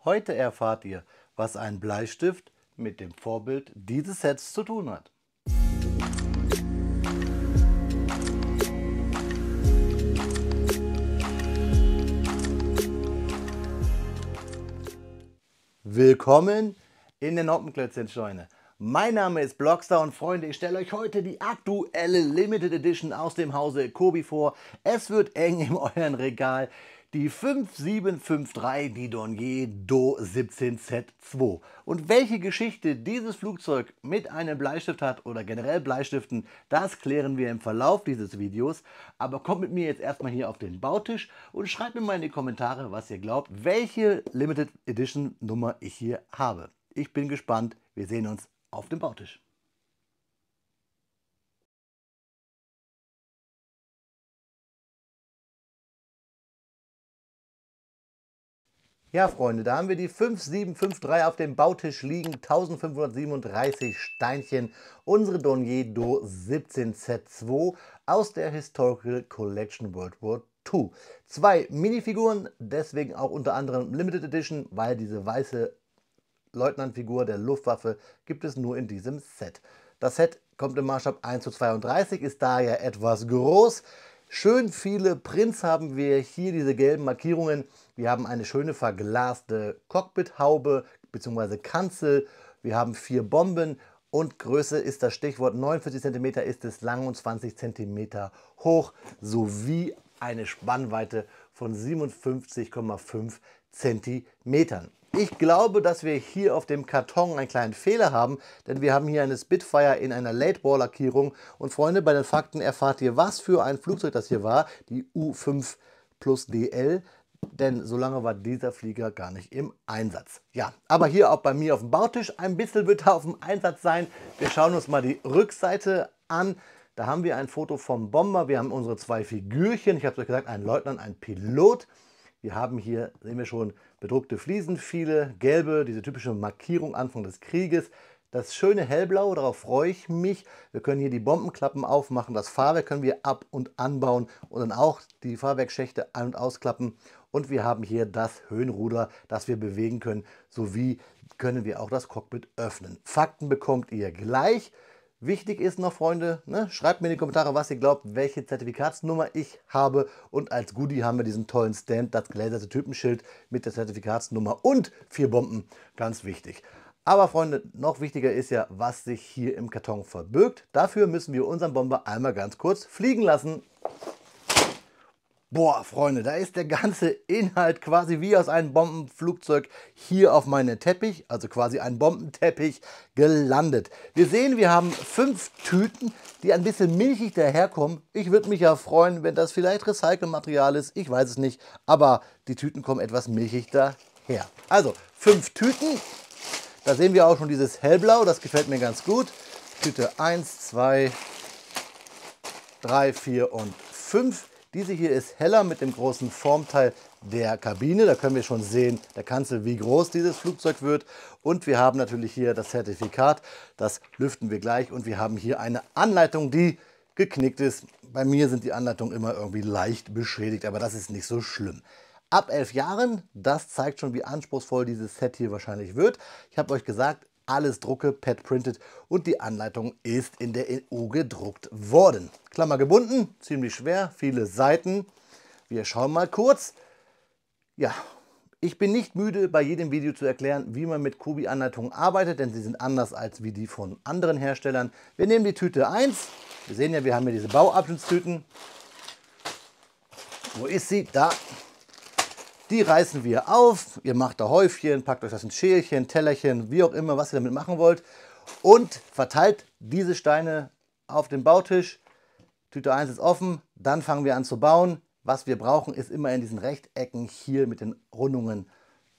Heute erfahrt ihr, was ein Bleistift mit dem Vorbild dieses Sets zu tun hat. Willkommen in der Noppenklötzchen-Scheune. Mein Name ist Blockstar und Freunde, ich stelle euch heute die aktuelle Limited Edition aus dem Hause Kobi vor. Es wird eng in euren Regal. Die 5753, die Dornier Do 17Z2. Und welche Geschichte dieses Flugzeug mit einem Bleistift hat oder generell Bleistiften, das klären wir im Verlauf dieses Videos. Aber kommt mit mir jetzt erstmal hier auf den Bautisch und schreibt mir mal in die Kommentare, was ihr glaubt, welche Limited Edition Nummer ich hier habe. Ich bin gespannt, wir sehen uns auf dem Bautisch. Ja, Freunde, da haben wir die 5753 auf dem Bautisch liegen, 1537 Steinchen, unsere Dornier Do 17Z2 aus der Historical Collection World War II. Zwei Minifiguren, deswegen auch unter anderem Limited Edition, weil diese weiße Leutnantfigur der Luftwaffe gibt es nur in diesem Set. Das Set kommt im Maßstab 1:32, ist daher etwas groß. Schön viele Prints haben wir hier, diese gelben Markierungen. Wir haben eine schöne verglaste Cockpithaube bzw. Kanzel. Wir haben 4 Bomben und Größe ist das Stichwort. 49 cm ist es lang und 20 cm hoch, sowie eine Spannweite von 57,5 cm. Ich glaube, dass wir hier auf dem Karton einen kleinen Fehler haben, denn wir haben hier eine Spitfire in einer Late-Ball-Lackierung. Und Freunde, bei den Fakten erfahrt ihr, was für ein Flugzeug das hier war, die U5 plus DL, denn so lange war dieser Flieger gar nicht im Einsatz. Ja, aber hier auch bei mir auf dem Bautisch, ein bisschen wird er auf dem Einsatz sein. Wir schauen uns mal die Rückseite an. Da haben wir ein Foto vom Bomber, wir haben unsere 2 Figürchen, ich habe es euch gesagt, ein Leutnant, ein Pilot. Wir haben hier, sehen wir schon, bedruckte Fliesen, viele gelbe, diese typische Markierung Anfang des Krieges. Das schöne hellblau, darauf freue ich mich. Wir können hier die Bombenklappen aufmachen, das Fahrwerk können wir ab- und anbauen und dann auch die Fahrwerksschächte ein- und ausklappen. Und wir haben hier das Höhenruder, das wir bewegen können, sowie können wir auch das Cockpit öffnen. Fakten bekommt ihr gleich. Wichtig ist noch, Freunde, schreibt mir in die Kommentare, was ihr glaubt, welche Zertifikatsnummer ich habe. Und als Goodie haben wir diesen tollen Stand, das gläserte Typenschild mit der Zertifikatsnummer und 4 Bomben. Ganz wichtig. Aber Freunde, noch wichtiger ist ja, was sich hier im Karton verbirgt. Dafür müssen wir unseren Bomber einmal ganz kurz fliegen lassen. Boah, Freunde, da ist der ganze Inhalt quasi wie aus einem Bombenflugzeug hier auf meinen Teppich, also quasi ein Bombenteppich, gelandet. Wir sehen, wir haben 5 Tüten, die ein bisschen milchig daherkommen. Ich würde mich ja freuen, wenn das vielleicht Recycelmaterial ist, ich weiß es nicht, aber die Tüten kommen etwas milchig daher. Also 5 Tüten, da sehen wir auch schon dieses Hellblau, das gefällt mir ganz gut. Tüte 1, 2, 3, 4 und 5. Diese hier ist heller mit dem großen Formteil der Kabine. Da können wir schon sehen, der Kanzel, wie groß dieses Flugzeug wird. Und wir haben natürlich hier das Zertifikat. Das lüften wir gleich. Und wir haben hier eine Anleitung, die geknickt ist. Bei mir sind die Anleitungen immer irgendwie leicht beschädigt, aber das ist nicht so schlimm. Ab 11 Jahren, das zeigt schon, wie anspruchsvoll dieses Set hier wahrscheinlich wird. Ich habe euch gesagt, alles Drucke, Pad printed und die Anleitung ist in der EU gedruckt worden. Klammer gebunden, ziemlich schwer, viele Seiten. Wir schauen mal kurz. Ja, ich bin nicht müde, bei jedem Video zu erklären, wie man mit Kobi-Anleitungen arbeitet, denn sie sind anders als wie die von anderen Herstellern. Wir nehmen die Tüte 1. Wir sehen ja, wir haben hier diese Bauabschnittstüten. Wo ist sie? Da. Die reißen wir auf, ihr macht da Häufchen, packt euch das in Schälchen, Tellerchen, wie auch immer, was ihr damit machen wollt und verteilt diese Steine auf den Bautisch. Tüte 1 ist offen, dann fangen wir an zu bauen. Was wir brauchen, ist immer in diesen Rechtecken hier mit den Rundungen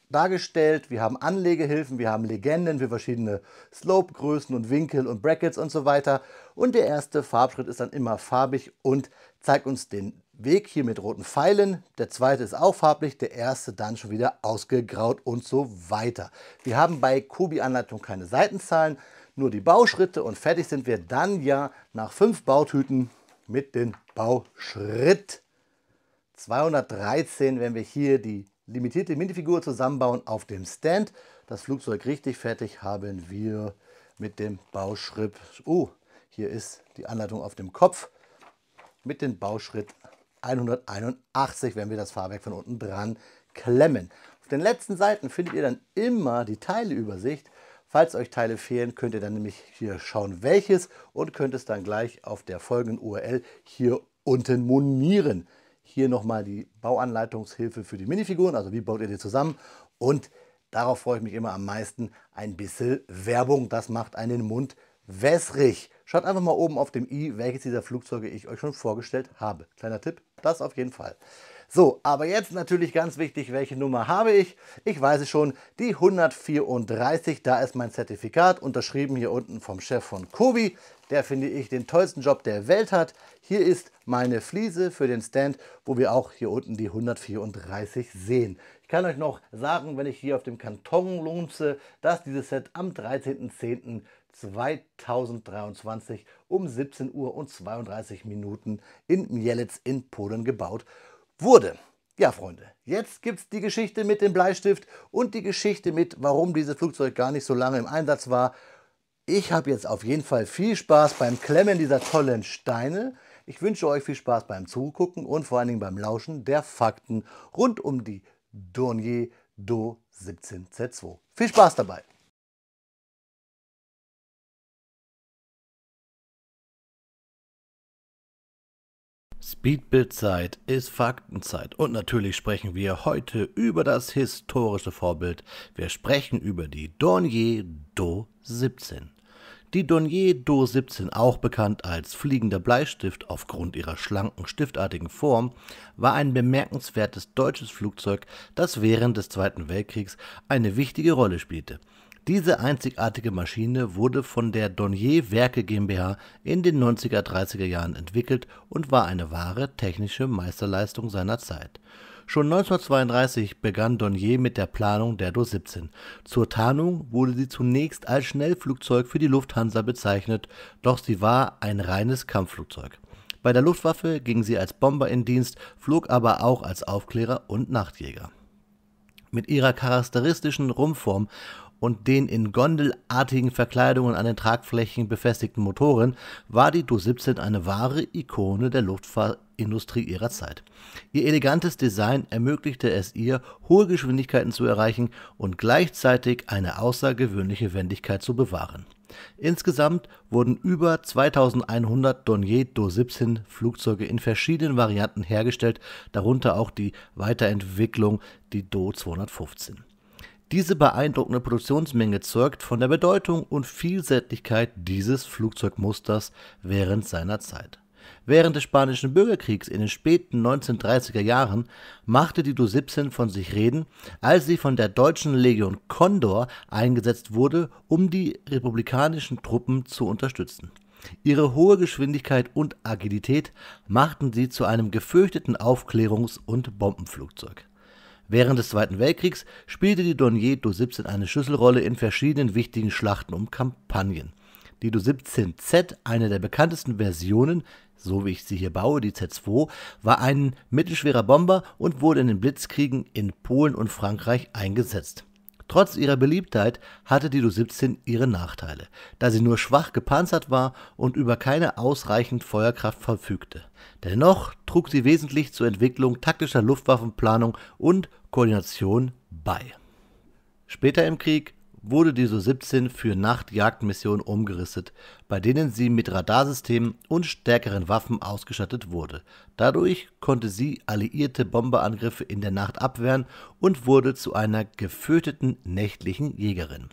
dargestellt. Wir haben Anlegehilfen, wir haben Legenden für verschiedene Slope-Größen und Winkel und Brackets und so weiter. Und der erste Farbschritt ist dann immer farbig und zeigt uns den Weg hier mit roten Pfeilen. Der zweite ist auch farblich, der erste dann schon wieder ausgegraut und so weiter. Wir haben bei Kobi-Anleitung keine Seitenzahlen, nur die Bauschritte und fertig sind wir dann ja nach 5 Bautüten mit dem Bauschritt 213, wenn wir hier die limitierte Minifigur zusammenbauen auf dem Stand. Das Flugzeug richtig fertig haben wir mit dem Bauschritt. Hier ist die Anleitung auf dem Kopf mit dem Bauschritt 181, wenn wir das Fahrwerk von unten dran klemmen. Auf den letzten Seiten findet ihr dann immer die Teileübersicht. Falls euch Teile fehlen, könnt ihr dann nämlich hier schauen, welches, und könnt es dann gleich auf der folgenden URL hier unten monieren. Hier nochmal die Bauanleitungshilfe für die Minifiguren, also wie baut ihr die zusammen, und darauf freue ich mich immer am meisten, ein bisschen Werbung, das macht einen Mund wässrig. Schaut einfach mal oben auf dem i, welches dieser Flugzeuge ich euch schon vorgestellt habe. Kleiner Tipp, das auf jeden Fall. So, aber jetzt natürlich ganz wichtig, welche Nummer habe ich? Ich weiß es schon, die 134, da ist mein Zertifikat, unterschrieben hier unten vom Chef von Kobi, der, finde ich, den tollsten Job der Welt hat. Hier ist meine Fliese für den Stand, wo wir auch hier unten die 134 sehen. Ich kann euch noch sagen, wenn ich hier auf dem Karton lunze, dass dieses Set am 13.10.2023 um 17 Uhr und 32 Minuten in Mielec in Polen gebaut wurde. Ja, Freunde, jetzt gibt es die Geschichte mit dem Bleistift und die Geschichte mit, warum dieses Flugzeug gar nicht so lange im Einsatz war. Ich habe jetzt auf jeden Fall viel Spaß beim Klemmen dieser tollen Steine. Ich wünsche euch viel Spaß beim Zugucken und vor allen Dingen beim Lauschen der Fakten rund um die Dornier Do 17Z2. Viel Spaß dabei! Speedbildzeit ist Faktenzeit und natürlich sprechen wir heute über das historische Vorbild. Wir sprechen über die Dornier Do 17. Die Dornier Do 17, auch bekannt als fliegender Bleistift aufgrund ihrer schlanken, stiftartigen Form, war ein bemerkenswertes deutsches Flugzeug, das während des Zweiten Weltkriegs eine wichtige Rolle spielte. Diese einzigartige Maschine wurde von der Dornier Werke GmbH in den 90er-30er Jahren entwickelt und war eine wahre technische Meisterleistung seiner Zeit. Schon 1932 begann Dornier mit der Planung der Do 17. Zur Tarnung wurde sie zunächst als Schnellflugzeug für die Lufthansa bezeichnet, doch sie war ein reines Kampfflugzeug. Bei der Luftwaffe ging sie als Bomber in Dienst, flog aber auch als Aufklärer und Nachtjäger. Mit ihrer charakteristischen Rumpfform und den in gondelartigen Verkleidungen an den Tragflächen befestigten Motoren war die Do 17 eine wahre Ikone der Luftfahrtindustrie ihrer Zeit. Ihr elegantes Design ermöglichte es ihr, hohe Geschwindigkeiten zu erreichen und gleichzeitig eine außergewöhnliche Wendigkeit zu bewahren. Insgesamt wurden über 2100 Dornier Do 17 Flugzeuge in verschiedenen Varianten hergestellt, darunter auch die Weiterentwicklung, die Do 215. Diese beeindruckende Produktionsmenge zeugt von der Bedeutung und Vielseitigkeit dieses Flugzeugmusters während seiner Zeit. Während des Spanischen Bürgerkriegs in den späten 1930er Jahren machte die Do 17 von sich reden, als sie von der deutschen Legion Condor eingesetzt wurde, um die republikanischen Truppen zu unterstützen. Ihre hohe Geschwindigkeit und Agilität machten sie zu einem gefürchteten Aufklärungs- und Bombenflugzeug. Während des Zweiten Weltkriegs spielte die Dornier Do 17 eine Schlüsselrolle in verschiedenen wichtigen Schlachten und Kampagnen. Die Do 17Z, eine der bekanntesten Versionen, so wie ich sie hier baue, die Z2, war ein mittelschwerer Bomber und wurde in den Blitzkriegen in Polen und Frankreich eingesetzt. Trotz ihrer Beliebtheit hatte die Do 17 ihre Nachteile, da sie nur schwach gepanzert war und über keine ausreichend Feuerkraft verfügte. Dennoch trug sie wesentlich zur Entwicklung taktischer Luftwaffenplanung und Koordination bei. Später im Krieg wurde die Do 17 für Nachtjagdmissionen umgerüstet, bei denen sie mit Radarsystemen und stärkeren Waffen ausgestattet wurde. Dadurch konnte sie alliierte Bomberangriffe in der Nacht abwehren und wurde zu einer gefürchteten nächtlichen Jägerin.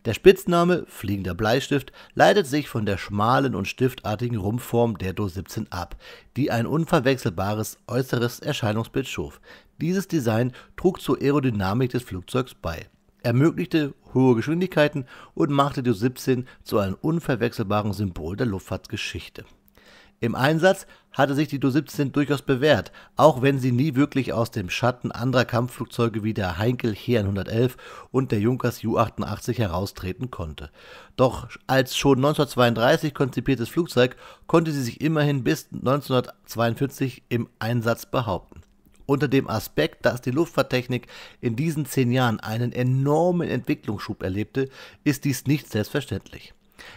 Der Spitzname Fliegender Bleistift leitet sich von der schmalen und stiftartigen Rumpfform der Do 17 ab, die ein unverwechselbares äußeres Erscheinungsbild schuf. Dieses Design trug zur Aerodynamik des Flugzeugs bei, ermöglichte hohe Geschwindigkeiten und machte die Do 17 zu einem unverwechselbaren Symbol der Luftfahrtgeschichte. Im Einsatz hatte sich die Do 17 durchaus bewährt, auch wenn sie nie wirklich aus dem Schatten anderer Kampfflugzeuge wie der Heinkel He 111 und der Junkers Ju-88 heraustreten konnte. Doch als schon 1932 konzipiertes Flugzeug konnte sie sich immerhin bis 1942 im Einsatz behaupten. Unter dem Aspekt, dass die Luftfahrttechnik in diesen 10 Jahren einen enormen Entwicklungsschub erlebte, ist dies nicht selbstverständlich.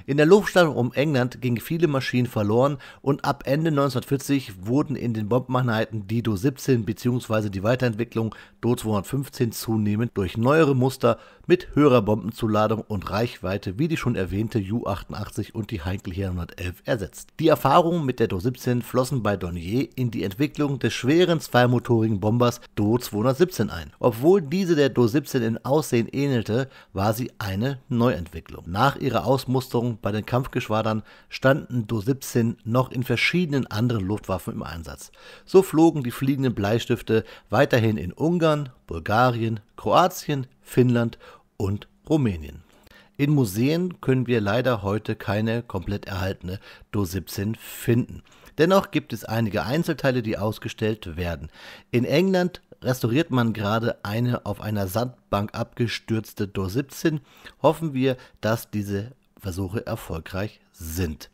In der Luftstaffel um England gingen viele Maschinen verloren und ab Ende 1940 wurden in den Bombeneinheiten die Do 17 bzw. die Weiterentwicklung Do 215 zunehmend durch neuere Muster mit höherer Bombenzuladung und Reichweite wie die schon erwähnte Ju 88 und die Heinkel Heer 111 ersetzt. Die Erfahrungen mit der Do 17 flossen bei Dornier in die Entwicklung des schweren zweimotorigen Bombers Do 217 ein. Obwohl diese der Do 17 im Aussehen ähnelte, war sie eine Neuentwicklung. Nach ihrer Ausmusterung bei den Kampfgeschwadern standen Do 17 noch in verschiedenen anderen Luftwaffen im Einsatz. So flogen die fliegenden Bleistifte weiterhin in Ungarn, Bulgarien, Kroatien, Finnland und Rumänien. In Museen können wir leider heute keine komplett erhaltene Do 17 finden. Dennoch gibt es einige Einzelteile, die ausgestellt werden. In England restauriert man gerade eine auf einer Sandbank abgestürzte Do 17. Hoffen wir, dass diese Versuche erfolgreich sind.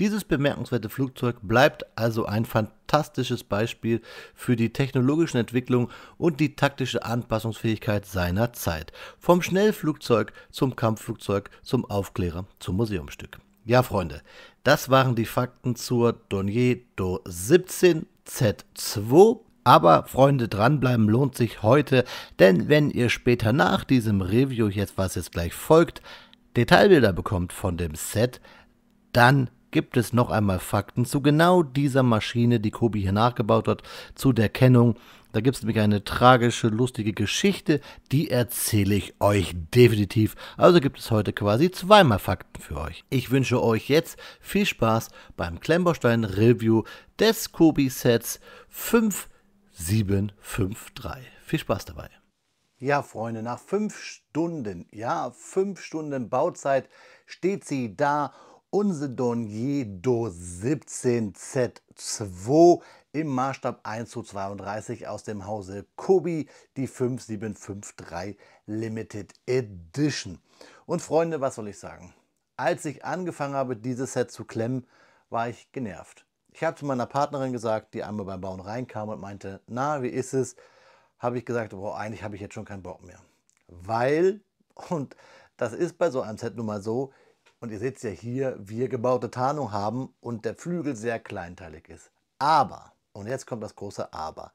Dieses bemerkenswerte Flugzeug bleibt also ein fantastisches Beispiel für die technologische Entwicklung und die taktische Anpassungsfähigkeit seiner Zeit. Vom Schnellflugzeug zum Kampfflugzeug, zum Aufklärer, zum Museumsstück. Ja, Freunde, das waren die Fakten zur Dornier Do 17 Z2. Aber Freunde, dranbleiben lohnt sich heute, denn wenn ihr später nach diesem Review, was jetzt gleich folgt, Detailbilder bekommt von dem Set, dann gibt es noch einmal Fakten zu genau dieser Maschine, die Kobi hier nachgebaut hat, zu der Kennung. Da gibt es nämlich eine tragische, lustige Geschichte, die erzähle ich euch definitiv. Also gibt es heute quasi zweimal Fakten für euch. Ich wünsche euch jetzt viel Spaß beim Klemmbaustein-Review des Kobi-Sets 5753. Viel Spaß dabei. Ja, Freunde, nach 5 Stunden, 5 Stunden Bauzeit steht sie da, unsere Dornier Do 17 Z2 im Maßstab 1:32 aus dem Hause Kobi, die 5753 Limited Edition. Und Freunde, was soll ich sagen? Als ich angefangen habe, dieses Set zu klemmen, war ich genervt. Ich habe zu meiner Partnerin gesagt, die einmal beim Bauen reinkam und meinte, na, wie ist es? Habe ich gesagt, boah, eigentlich habe ich jetzt schon keinen Bock mehr. Weil, und das ist bei so einem Set nun mal so, und ihr seht es ja hier, wir gebaute Tarnung haben und der Flügel sehr kleinteilig ist. Aber, und jetzt kommt das große Aber,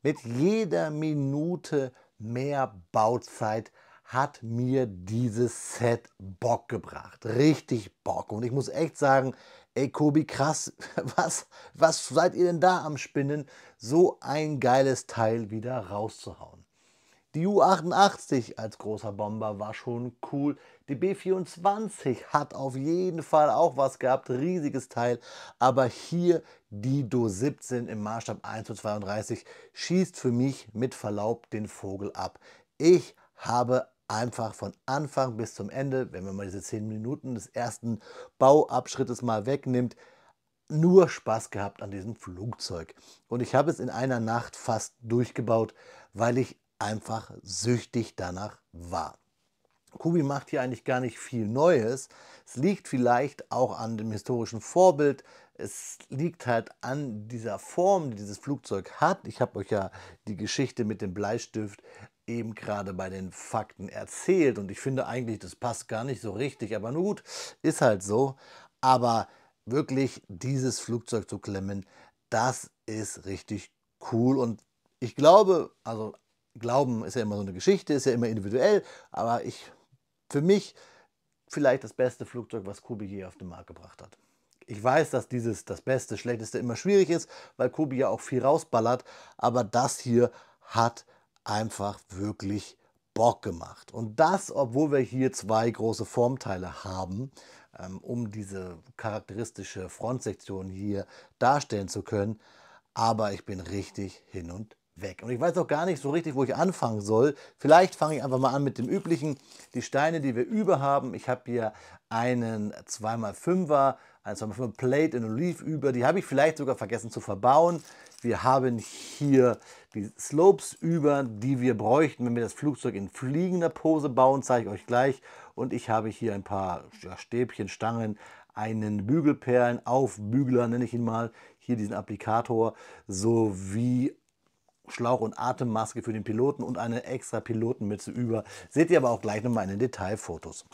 mit jeder Minute mehr Bauzeit hat mir dieses Set Bock gebracht. Richtig Bock. Und ich muss echt sagen, ey Kobi, krass, was seid ihr denn da am Spinnen, so ein geiles Teil wieder rauszuhauen. Die Ju-88 als großer Bomber war schon cool. Die B-24 hat auf jeden Fall auch was gehabt, riesiges Teil. Aber hier die Do 17 im Maßstab 1:32 schießt für mich mit Verlaub den Vogel ab. Ich habe einfach von Anfang bis zum Ende, wenn man mal diese 10 Minuten des ersten Bauabschrittes mal wegnimmt, nur Spaß gehabt an diesem Flugzeug. Und ich habe es in einer Nacht fast durchgebaut, weil ich einfach süchtig danach war. Kobi macht hier eigentlich gar nicht viel Neues. Es liegt vielleicht auch an dem historischen Vorbild. Es liegt halt an dieser Form, die dieses Flugzeug hat. Ich habe euch ja die Geschichte mit dem Bleistift eben gerade bei den Fakten erzählt. Und ich finde eigentlich, das passt gar nicht so richtig. Aber nun gut, ist halt so. Aber wirklich dieses Flugzeug zu klemmen, das ist richtig cool. Und ich glaube, also Glauben ist ja immer so eine Geschichte, ist ja immer individuell. Aber für mich vielleicht das beste Flugzeug, was Kobi je auf den Markt gebracht hat. Ich weiß, dass das Beste, Schlechteste immer schwierig ist, weil Kobi ja auch viel rausballert, aber das hier hat einfach wirklich Bock gemacht. Und das, obwohl wir hier 2 große Formteile haben, um diese charakteristische Frontsektion hier darstellen zu können. Aber ich bin richtig hin und weg. Und ich weiß auch gar nicht so richtig, wo ich anfangen soll. Vielleicht fange ich einfach mal an mit dem Üblichen. Die Steine, die wir über haben. Ich habe hier einen 2x5er, einen 2x5er Plate in Olive über. Die habe ich vielleicht sogar vergessen zu verbauen. Wir haben hier die Slopes über, die wir bräuchten, wenn wir das Flugzeug in fliegender Pose bauen. Zeige ich euch gleich. Und ich habe hier ein paar Stäbchen, Stangen, einen Bügelperlen, Aufbügler nenne ich ihn mal. Hier diesen Applikator, sowie Schlauch und Atemmaske für den Piloten und eine extra Pilotenmütze über. Seht ihr aber auch gleich nochmal in den Detailfotos.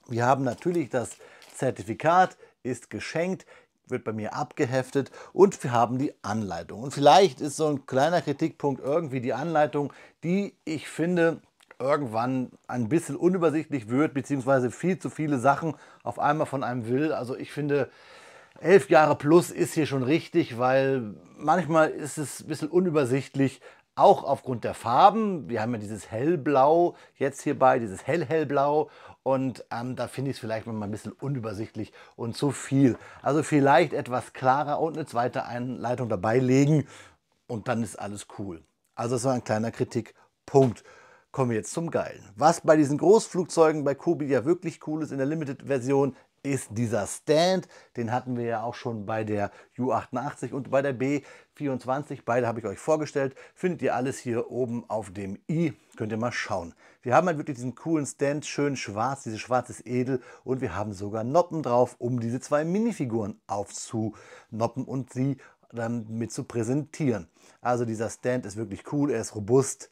Wir haben natürlich das Zertifikat, ist geschenkt, wird bei mir abgeheftet und wir haben die Anleitung. Und vielleicht ist so ein kleiner Kritikpunkt irgendwie die Anleitung, die ich finde irgendwann ein bisschen unübersichtlich wird, beziehungsweise viel zu viele Sachen auf einmal von einem will. Also ich finde, 11 Jahre plus ist hier schon richtig, weil manchmal ist es ein bisschen unübersichtlich, auch aufgrund der Farben. Wir haben ja dieses Hellblau jetzt hierbei, dieses Hellblau. Und da finde ich es vielleicht mal ein bisschen unübersichtlich und zu viel. Also vielleicht etwas klarer und eine zweite Einleitung dabei legen und dann ist alles cool. Also das war ein kleiner Kritikpunkt. Kommen wir jetzt zum Geilen. Was bei diesen Großflugzeugen bei Kobi ja wirklich cool ist in der Limited-Version, ist dieser Stand. Den hatten wir ja auch schon bei der Ju-88 und bei der B-24. Beide habe ich euch vorgestellt. Findet ihr alles hier oben auf dem i. Könnt ihr mal schauen. Wir haben halt wirklich diesen coolen Stand, schön schwarz, dieses schwarzes Edel. Und wir haben sogar Noppen drauf, um diese zwei Minifiguren aufzunoppen und sie dann mit zu präsentieren. Also dieser Stand ist wirklich cool, er ist robust.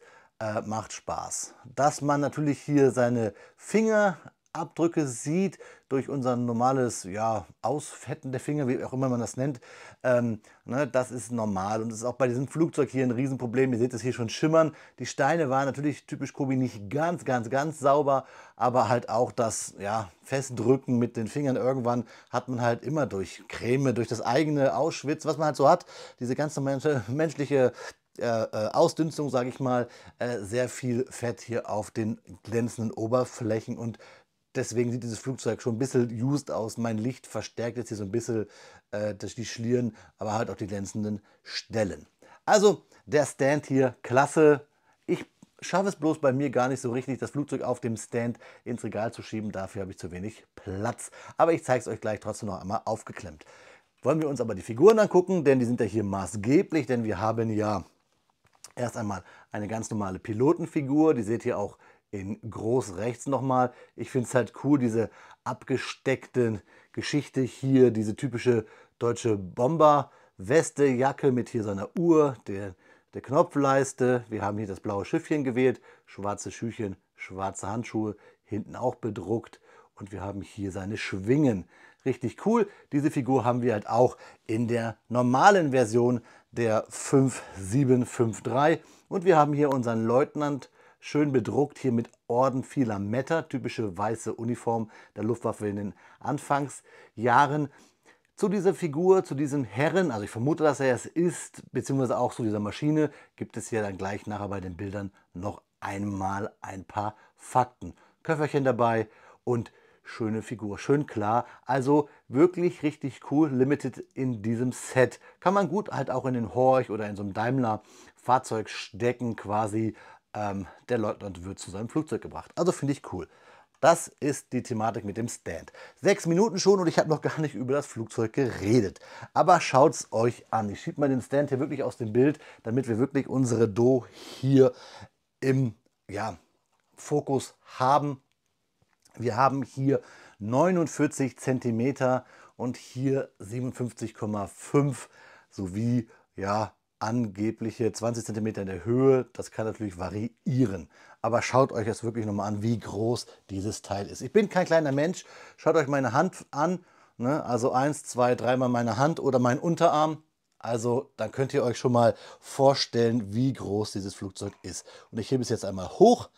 Macht Spaß. Dass man natürlich hier seine Fingerabdrücke sieht durch unser normales Ausfetten der Finger, wie auch immer man das nennt, ne, das ist normal und das ist auch bei diesem Flugzeug hier ein Riesenproblem. Ihr seht es hier schon schimmern. Die Steine waren natürlich typisch Kobi nicht ganz sauber, aber halt auch das Festdrücken mit den Fingern irgendwann hat man halt immer durch Creme, durch das eigene Ausschwitz, was man halt so hat, diese ganze menschliche Ausdünstung, sage ich mal, sehr viel Fett hier auf den glänzenden Oberflächen und deswegen sieht dieses Flugzeug schon ein bisschen used aus. Mein Licht verstärkt jetzt hier so ein bisschen die Schlieren, aber halt auch die glänzenden Stellen. Also der Stand hier, klasse. Ich schaffe es bloß bei mir gar nicht so richtig, das Flugzeug auf dem Stand ins Regal zu schieben. Dafür habe ich zu wenig Platz. Aber ich zeige es euch gleich trotzdem noch einmal aufgeklemmt. Wollen wir uns aber die Figuren angucken, denn die sind ja hier maßgeblich, denn wir haben ja erst einmal eine ganz normale Pilotenfigur, die seht ihr auch in groß rechts nochmal. Ich finde es halt cool, diese abgesteckte Geschichte hier, diese typische deutsche Bomber-Weste, Jacke mit hier seiner Uhr, der Knopfleiste. Wir haben hier das blaue Schiffchen gewählt, schwarze Schüchchen, schwarze Handschuhe, hinten auch bedruckt. Und wir haben hier seine Schwingen. Richtig cool. Diese Figur haben wir halt auch in der normalen Version der 5753. Und wir haben hier unseren Leutnant schön bedruckt, hier mit Orden vieler Meter, typische weiße Uniform der Luftwaffe in den Anfangsjahren. Zu dieser Figur, zu diesem Herren, also ich vermute, dass er es ist, beziehungsweise auch zu dieser Maschine, gibt es ja dann gleich nachher bei den Bildern noch einmal ein paar Fakten. Köfferchen dabei und schöne Figur, schön klar. Also wirklich richtig cool, Limited in diesem Set. Kann man gut halt auch in den Horch oder in so einem Daimler-Fahrzeug stecken quasi. Der Leutnant wird zu seinem Flugzeug gebracht. Also finde ich cool. Das ist die Thematik mit dem Stand. 6 Minuten schon und ich habe noch gar nicht über das Flugzeug geredet. Aber schaut es euch an. Ich schiebe mal den Stand hier wirklich aus dem Bild, damit wir wirklich unsere Do hier im Fokus haben. Wir haben hier 49 cm und hier 57,5 sowie angebliche 20 cm in der Höhe. Das kann natürlich variieren. Aber schaut euch das wirklich nochmal an, wie groß dieses Teil ist. Ich bin kein kleiner Mensch. Schaut euch meine Hand an. Ne? Also 1, 2, 3 mal meine Hand oder mein Unterarm. Also dann könnt ihr euch schon mal vorstellen, wie groß dieses Flugzeug ist. Und ich hebe es jetzt einmal hoch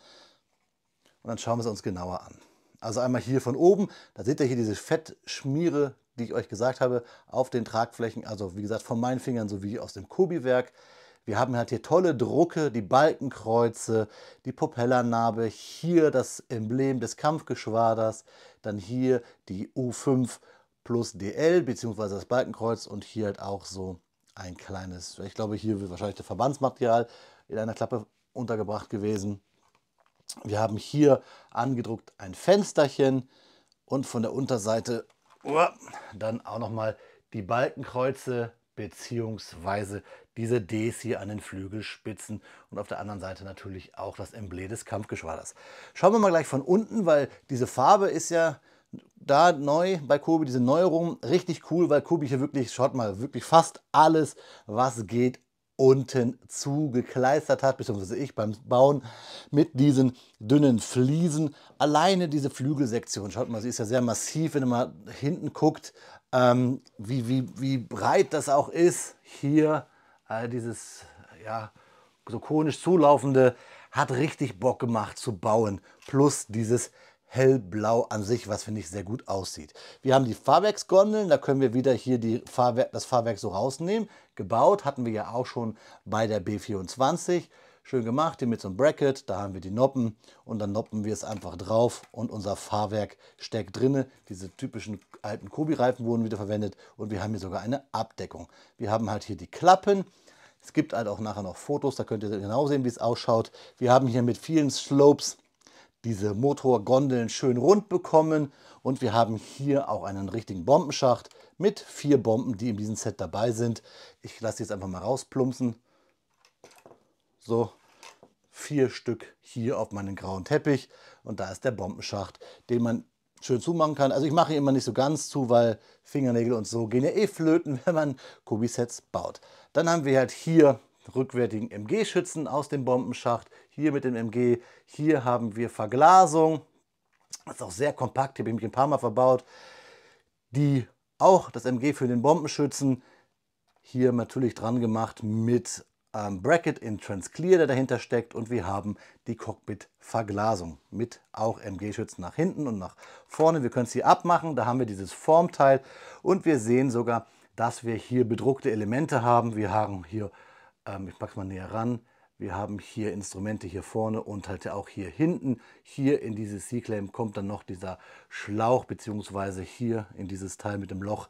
und dann schauen wir es uns genauer an. Also einmal hier von oben, da seht ihr hier diese Fettschmiere, die ich euch gesagt habe, auf den Tragflächen, also wie gesagt von meinen Fingern sowie aus dem Kobi-Werk. Wir haben halt hier tolle Drucke, die Balkenkreuze, die Propellernarbe, hier das Emblem des Kampfgeschwaders, dann hier die U5 plus DL bzw. das Balkenkreuz und hier halt auch so ein kleines, ich glaube hier wird wahrscheinlich das Verbandsmaterial in einer Klappe untergebracht gewesen. Wir haben hier angedruckt ein Fensterchen und von der Unterseite dann auch nochmal die Balkenkreuze bzw. diese Ds hier an den Flügelspitzen und auf der anderen Seite natürlich auch das Emblem des Kampfgeschwaders. Schauen wir mal gleich von unten, weil diese Farbe ist ja da neu bei Kobi, diese Neuerung, richtig cool, weil Kobi hier wirklich, schaut mal, wirklich fast alles, was geht, unten zugekleistert hat, beziehungsweise ich beim Bauen mit diesen dünnen Fliesen. Alleine diese Flügelsektion, schaut mal, sie ist ja sehr massiv, wenn ihr mal hinten guckt, wie breit das auch ist. Hier dieses ja, so konisch zulaufende hat richtig Bock gemacht zu bauen. Plus dieses hellblau an sich, was finde ich sehr gut aussieht. Wir haben die Fahrwerksgondeln, da können wir wieder hier das Fahrwerk so rausnehmen. Gebaut hatten wir ja auch schon bei der B24. Schön gemacht, hier mit so einem Bracket, da haben wir die Noppen und dann noppen wir es einfach drauf und unser Fahrwerk steckt drinne. Diese typischen alten Kobi-Reifen wurden wieder verwendet und wir haben hier sogar eine Abdeckung. Wir haben halt hier die Klappen. Es gibt halt auch nachher noch Fotos, da könnt ihr genau sehen, wie es ausschaut. Wir haben hier mit vielen Slopes diese Motorgondeln schön rund bekommen und wir haben hier auch einen richtigen Bombenschacht mit 4 Bomben, die in diesem Set dabei sind. Ich lasse die jetzt einfach mal rausplumpsen. So, 4 Stück hier auf meinen grauen Teppich und da ist der Bombenschacht, den man schön zumachen kann. Also ich mache ihn immer nicht so ganz zu, weil Fingernägel und so gehen ja eh flöten, wenn man Kobi-Sets baut. Dann haben wir halt hier rückwärtigen MG-Schützen aus dem Bombenschacht, hier mit dem MG, hier haben wir Verglasung, das ist auch sehr kompakt, hier habe ich mich ein paar Mal verbaut, die auch das MG für den Bombenschützen, hier natürlich dran gemacht mit Bracket in Transclear, der dahinter steckt und wir haben die Cockpit-Verglasung mit auch MG-Schützen nach hinten und nach vorne. Wir können es hier abmachen, da haben wir dieses Formteil und wir sehen sogar, dass wir hier bedruckte Elemente haben. Wir haben hier, ich packe es mal näher ran, wir haben hier Instrumente hier vorne und halt auch hier hinten. Hier in dieses C-Claim kommt dann noch dieser Schlauch beziehungsweise hier in dieses Teil mit dem Loch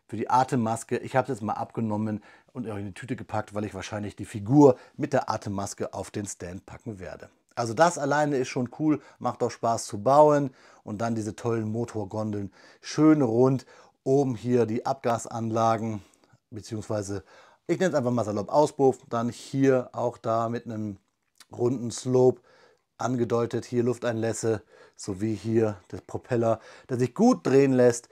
für die Atemmaske. Ich habe es jetzt mal abgenommen und in die Tüte gepackt, weil ich wahrscheinlich die Figur mit der Atemmaske auf den Stand packen werde. Also das alleine ist schon cool, macht auch Spaß zu bauen. Und dann diese tollen Motorgondeln, schön rund. Oben hier die Abgasanlagen, beziehungsweise ich nenne es einfach mal salopp Auspuff. Dann hier auch da mit einem runden Slope angedeutet, hier Lufteinlässe, sowie hier der Propeller, der sich gut drehen lässt.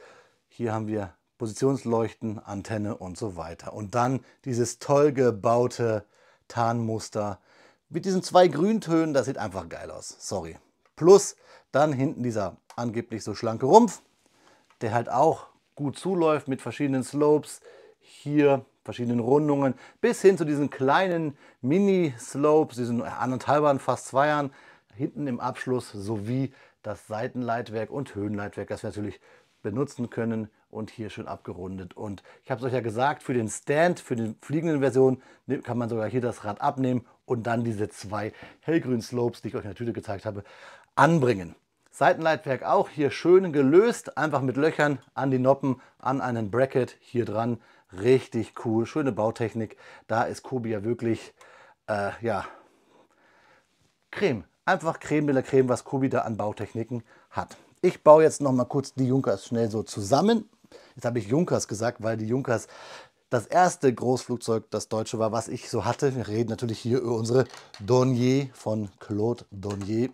Hier haben wir Positionsleuchten, Antenne und so weiter. Und dann dieses toll gebaute Tarnmuster mit diesen 2 Grüntönen, das sieht einfach geil aus. Sorry. Plus dann hinten dieser angeblich so schlanke Rumpf, der halt auch gut zuläuft mit verschiedenen Slopes. Hier verschiedenen Rundungen bis hin zu diesen kleinen Mini-Slopes, diesen 1,5ern, fast 2ern, hinten im Abschluss sowie das Seitenleitwerk und Höhenleitwerk, das wir natürlich benutzen können und hier schön abgerundet. Und ich habe es euch ja gesagt, für den Stand, für die fliegenden Version kann man sogar hier das Rad abnehmen und dann diese 2 hellgrünen Slopes, die ich euch in der Tüte gezeigt habe, anbringen. Seitenleitwerk auch hier schön gelöst, einfach mit Löchern an die Noppen, an einen Bracket hier dran. Richtig cool, schöne Bautechnik. Da ist Kobi ja wirklich, ja, Creme. Einfach Creme de la Creme, was Kobi da an Bautechniken hat. Ich baue jetzt noch mal kurz die Junkers schnell so zusammen. Jetzt habe ich Junkers gesagt, weil die Junkers das erste Großflugzeug, das deutsche war, was ich so hatte. Wir reden natürlich hier über unsere Dornier von Claude Dornier.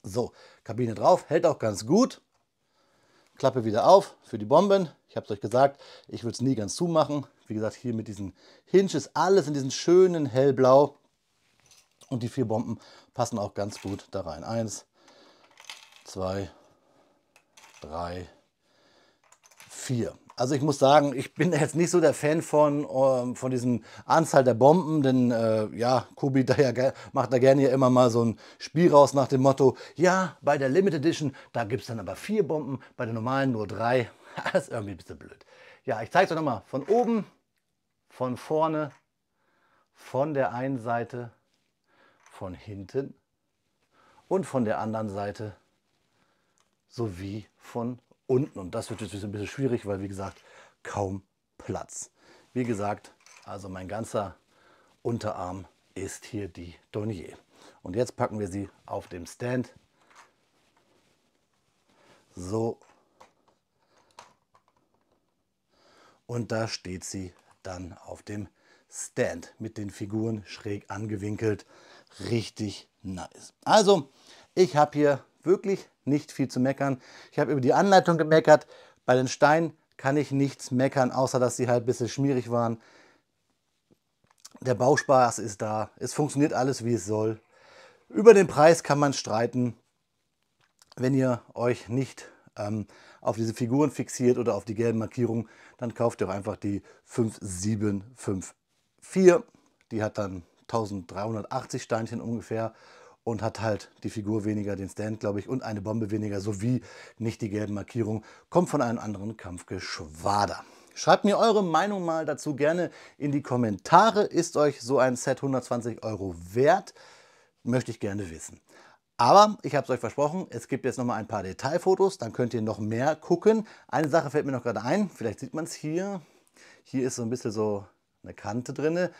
So, Kabine drauf, hält auch ganz gut. Klappe wieder auf für die Bomben. Ich habe es euch gesagt, ich würde es nie ganz zumachen. Wie gesagt, hier mit diesen Hinges, alles in diesen schönen hellblau. Und die 4 Bomben passen auch ganz gut da rein. 1, 2, 3, 4. Also ich muss sagen, ich bin jetzt nicht so der Fan von diesen Anzahl der Bomben, denn ja, Kobi macht da gerne ja immer mal so ein Spiel raus nach dem Motto, ja, bei der Limited Edition, da gibt es dann aber 4 Bomben, bei der normalen nur 3. Das ist irgendwie ein bisschen blöd. Ja, ich zeige es euch nochmal von oben, von vorne, von der einen Seite, von hinten und von der anderen Seite sowie von unten. Und das wird jetzt ein bisschen schwierig, weil wie gesagt, kaum Platz. Wie gesagt, also mein ganzer Unterarm ist hier die Dornier. Und jetzt packen wir sie auf dem Stand. So. Und da steht sie dann auf dem Stand mit den Figuren schräg angewinkelt. Richtig nice. Also, ich habe hier wirklich nicht viel zu meckern. Ich habe über die Anleitung gemeckert. Bei den Steinen kann ich nichts meckern, außer dass sie halt ein bisschen schmierig waren. Der Bauspaß ist da, es funktioniert alles, wie es soll. Über den Preis kann man streiten, wenn ihr euch nicht auf diese Figuren fixiert oder auf die gelben Markierungen, dann kauft ihr auch einfach die 5754. Die hat dann 1380 Steinchen ungefähr und hat halt die Figur weniger, den Stand, glaube ich, und eine Bombe weniger, sowie nicht die gelben Markierungen. Kommt von einem anderen Kampfgeschwader. Schreibt mir eure Meinung mal dazu gerne in die Kommentare. Ist euch so ein Set 120 € wert? Möchte ich gerne wissen. Aber ich habe es euch versprochen, es gibt jetzt noch mal ein paar Detailfotos, dann könnt ihr noch mehr gucken. Eine Sache fällt mir noch gerade ein, vielleicht sieht man es hier. Hier ist so ein bisschen so eine Kante drin,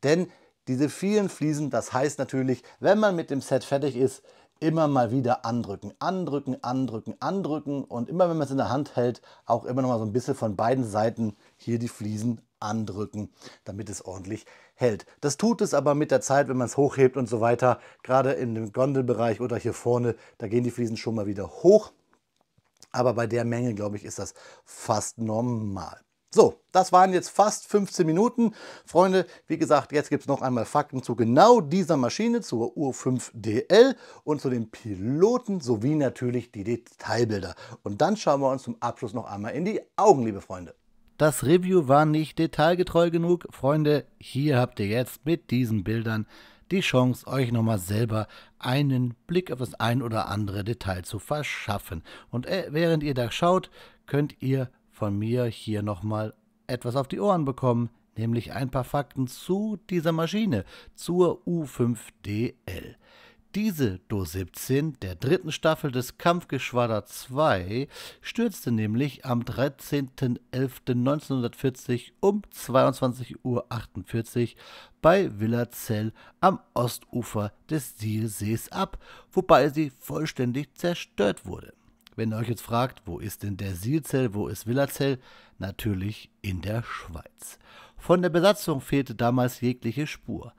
denn diese vielen Fliesen, das heißt natürlich, wenn man mit dem Set fertig ist, immer mal wieder andrücken, andrücken, andrücken, andrücken und immer wenn man es in der Hand hält, auch immer noch mal so ein bisschen von beiden Seiten hier die Fliesen andrücken, damit es ordentlich hält. Das tut es aber mit der Zeit, wenn man es hochhebt und so weiter, gerade in dem Gondelbereich oder hier vorne, da gehen die Fliesen schon mal wieder hoch. Aber bei der Menge, glaube ich, ist das fast normal. So, das waren jetzt fast 15 Minuten. Freunde, wie gesagt, jetzt gibt es noch einmal Fakten zu genau dieser Maschine, zur U5DL und zu den Piloten sowie natürlich die Detailbilder. Und dann schauen wir uns zum Abschluss noch einmal in die Augen, liebe Freunde. Das Review war nicht detailgetreu genug. Freunde, hier habt ihr jetzt mit diesen Bildern die Chance, euch nochmal selber einen Blick auf das ein oder andere Detail zu verschaffen. Und während ihr da schaut, könnt ihr von mir hier nochmal etwas auf die Ohren bekommen, nämlich ein paar Fakten zu dieser Maschine, zur U5DL. Diese Do 17 der dritten Staffel des Kampfgeschwader 2 stürzte nämlich am 13.11.1940 um 22:48 Uhr bei Villerzell am Ostufer des Sihlsees ab, wobei sie vollständig zerstört wurde. Wenn ihr euch jetzt fragt, wo ist denn der Sihlzell, wo ist Villerzell? Natürlich in der Schweiz. Von der Besatzung fehlte damals jegliche Spur.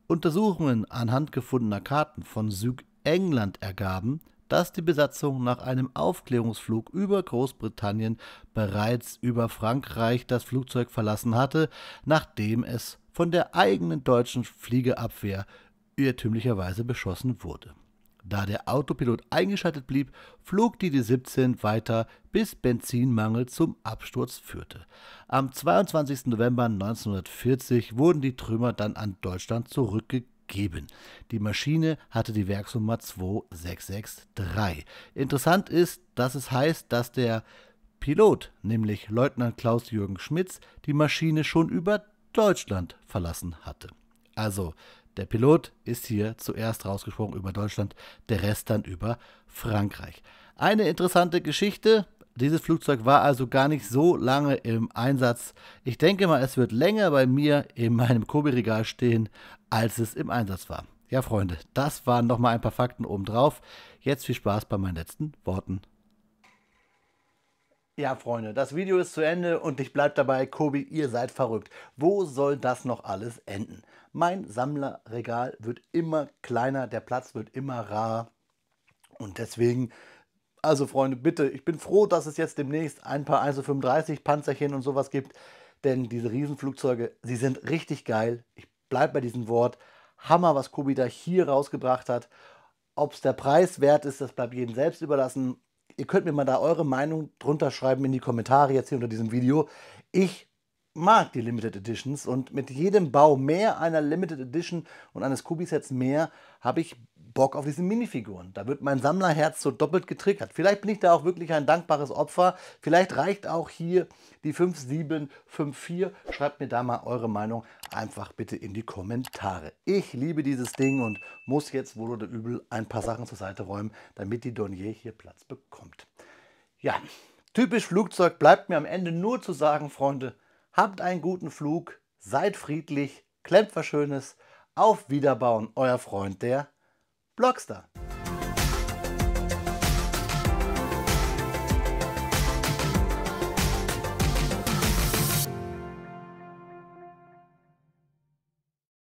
Untersuchungen anhand gefundener Karten von Südengland ergaben, dass die Besatzung nach einem Aufklärungsflug über Großbritannien bereits über Frankreich das Flugzeug verlassen hatte, nachdem es von der eigenen deutschen Fliegerabwehr irrtümlicherweise beschossen wurde. Da der Autopilot eingeschaltet blieb, flog die D-17 weiter, bis Benzinmangel zum Absturz führte. Am 22. November 1940 wurden die Trümmer dann an Deutschland zurückgegeben. Die Maschine hatte die Werksnummer 2663. Interessant ist, dass es heißt, dass der Pilot, nämlich Leutnant Klaus-Jürgen Schmitz, die Maschine schon über Deutschland verlassen hatte. Also der Pilot ist hier zuerst rausgesprungen über Deutschland, der Rest dann über Frankreich. Eine interessante Geschichte. Dieses Flugzeug war also gar nicht so lange im Einsatz. Ich denke mal, es wird länger bei mir in meinem Kobi-Regal stehen, als es im Einsatz war. Ja, Freunde, das waren nochmal ein paar Fakten obendrauf. Jetzt viel Spaß bei meinen letzten Worten. Ja, Freunde, das Video ist zu Ende und ich bleibe dabei, Kobi, ihr seid verrückt. Wo soll das noch alles enden? Mein Sammlerregal wird immer kleiner, der Platz wird immer rarer und deswegen, also Freunde, bitte, ich bin froh, dass es jetzt demnächst ein paar 135 Panzerchen und sowas gibt, denn diese Riesenflugzeuge, sie sind richtig geil. Ich bleibe bei diesem Wort. Hammer, was Kobi da hier rausgebracht hat. Ob es der Preis wert ist, das bleibt jedem selbst überlassen. Ihr könnt mir mal da eure Meinung drunter schreiben in die Kommentare jetzt hier unter diesem Video. Ich mag die Limited Editions und mit jedem Bau mehr einer Limited Edition und eines Kobi-Sets mehr habe ich Bock auf diese Minifiguren. Da wird mein Sammlerherz so doppelt getriggert. Vielleicht bin ich da auch wirklich ein dankbares Opfer. Vielleicht reicht auch hier die 5754. Schreibt mir da mal eure Meinung einfach bitte in die Kommentare. Ich liebe dieses Ding und muss jetzt wohl oder übel ein paar Sachen zur Seite räumen, damit die Dornier hier Platz bekommt. Ja, typisch Flugzeug bleibt mir am Ende nur zu sagen, Freunde, habt einen guten Flug, seid friedlich, klemmt was Schönes, auf Wiederbauen, euer Freund, der Blockstar.